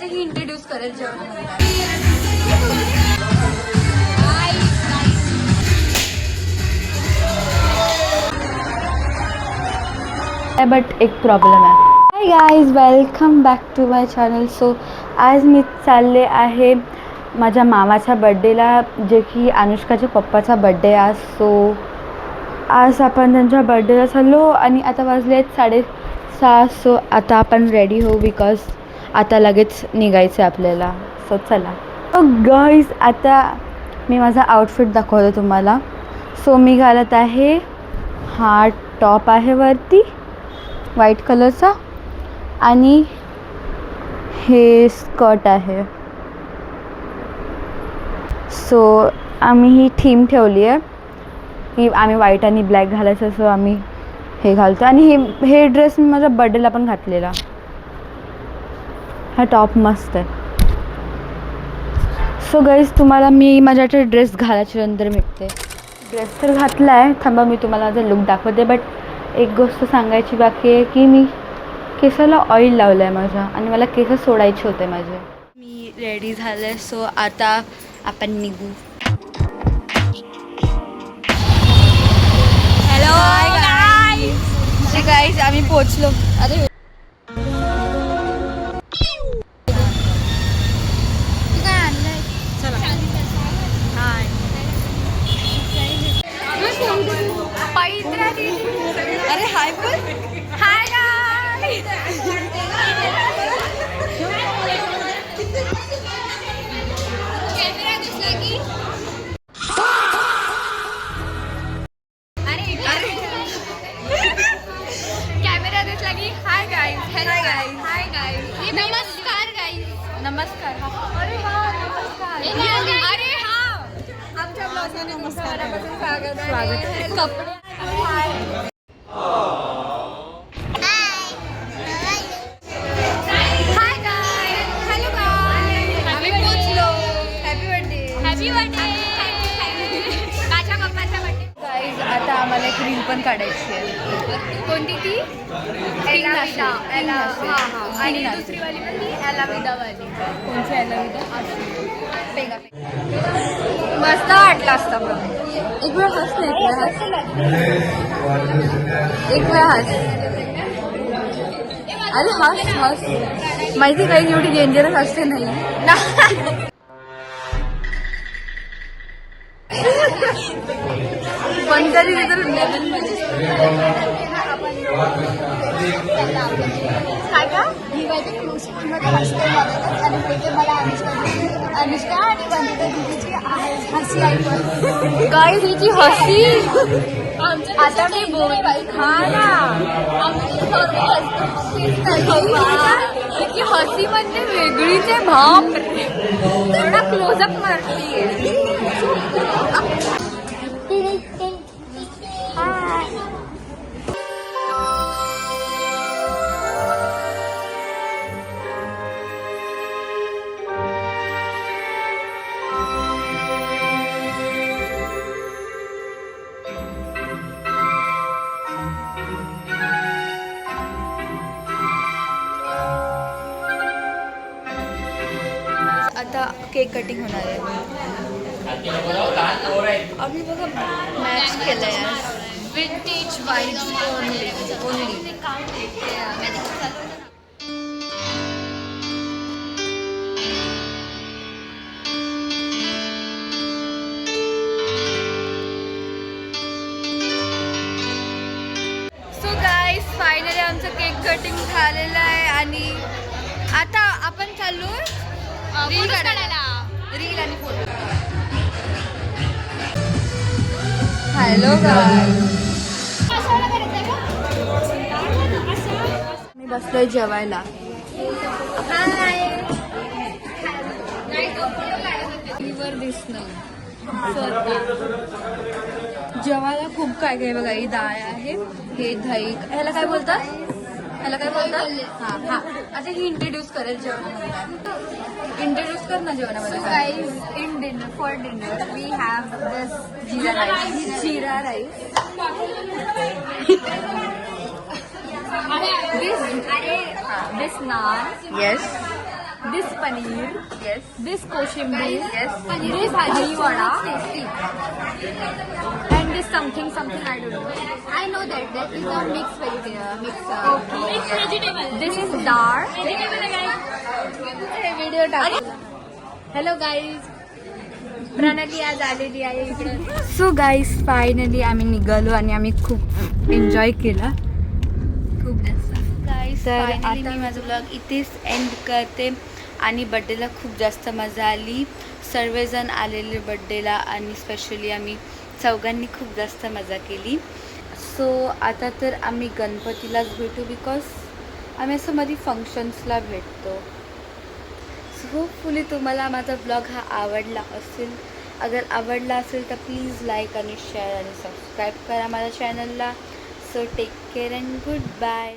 आता ही इंट्रोड्यूस करेल जेवणामध्ये. बट एक प्रॉब्लेम आहे. Hi guys, welcome back to my channel. So आज मी चालले आहे माझ्या मामाच्या बड्डेला, जे की अनुष्काच्या पप्पाचा बड्डे आज. सो आज आपण त्यांच्या बड्डेला चाललो आणि आता वाजले आहेत 6:30. सो आता आपण रेडी होऊ बिकॉज आता लगेच निघायचं आहे आपल्याला. सो चला. सो गाईज, आता मी माझा आउटफिट दाखवतो तुम्हाला. सो मी घालत आहे, हा टॉप आहे वरती व्हाईट कलरचा आणि हे स्कर्ट आहे. सो आम्ही ही थीम ठेवली आहे की आम्ही व्हाईट आणि ब्लॅक घालायचं. सो आम्ही हे घालतो आणि हे ड्रेस मी माझ्या बर्थडेला पण घातलेला. हा टॉप मस्त आहे. सो गाईज, तुम्हाला मी माझ्या ड्रेस घालायच्या नंतर मिळते. ड्रेस तर घातला आहे, थांबा मी तुम्हाला माझा लुक दाखवते. बट एक गोष्ट सांगायची बाकी आहे की मी केसाला ऑइल लावलं आहे माझ्या आणि मला केस सोडायचे होते माझे. मी रेडी झाले. सो आता आपण निघू. हॅलो गाईज, आम्ही पोचलो. अरे काय आणलंय? अरे हाय पण हाय गाईज. कॅमेरा दिसला की कॅमेरा दिसला की hi guys. Hi guys. Hi guys. नमस्कार गाईज. नमस्कार. अरे हा नमस्कार. अरे हा आमच्या ब्लॉगमध्ये नमस्कार. स्वागत आहे. कपडे आम्हाला एक रील पण काढायची आहे. कोणती ती? आणि दुसरी वाली पण ती एलाविदावाली. कोणची एलाविदा? मस्त वाटलं असतं. मग एक वेळ हस एक वेळ हस. अरे हस हस. माहिती काही एवढी डेंजरस असते नाही. पण तरी काय का अनुष्का आणि वंदिता दीदीची हसी ऐकून काय तिची हसी. आता मी बोल हा ना, तिची हसी म्हणजे वेगळीच आहे. बाप थोडा क्लोजअप मारतीये. आता केक कटिंग होणार आहे. आम्ही बघा मॅच केलं आहे. Vintage vibes only. So guys, finally आमचं केक कटिंग झालेलं आहे आणि आता आपण चाललो रील काढायला. रील आणि फोटो. हॅलो गाईज, मी बसलोय जेवायला. दिसणं जेवायला खूप काय काय बघा. ही डाळ आहे, हे दही. ह्याला काय बोलतात? हां हां. आता ही इंट्रोड्यूस करेल जेवणामध्ये. इंट्रोड्यूस कर ना जेवणामध्ये. Guys, in dinner for dinner we have this jeera rice. This naan. Yes. this paneer, Yes. this koshimbi, Yes. this bhaji vada, and this something I don't know. I know that is a mixed vegetable. Mixed vegetable. This is dal. Video Hello guys. प्रणाली आज आलेली आहे इकडे. So guys finally आम्ही निघालो आणि आम्ही खूप एन्जॉय केला. खूप जास्त. गाईज तर आता मी माझा ब्लॉग इथेच एंड करते. आणि बड्डेला खूप जास्त मजा आली. सर्वजण आलेले बड्डेला आणि स्पेशली आम्ही चौघांनी खूप जास्त मजा केली. सो आता तर आम्ही गणपतीलाच भेटू बिकॉज आम्ही असं मध्ये फंक्शन्सला भेटतो. सो होपफुली तुम्हाला माझा ब्लॉग हा आवडला असेल. अगर आवडला असेल तर प्लीज लाईक आणि शेअर आणि सबस्क्राईब करा माझ्या चॅनलला. So take care and good bye.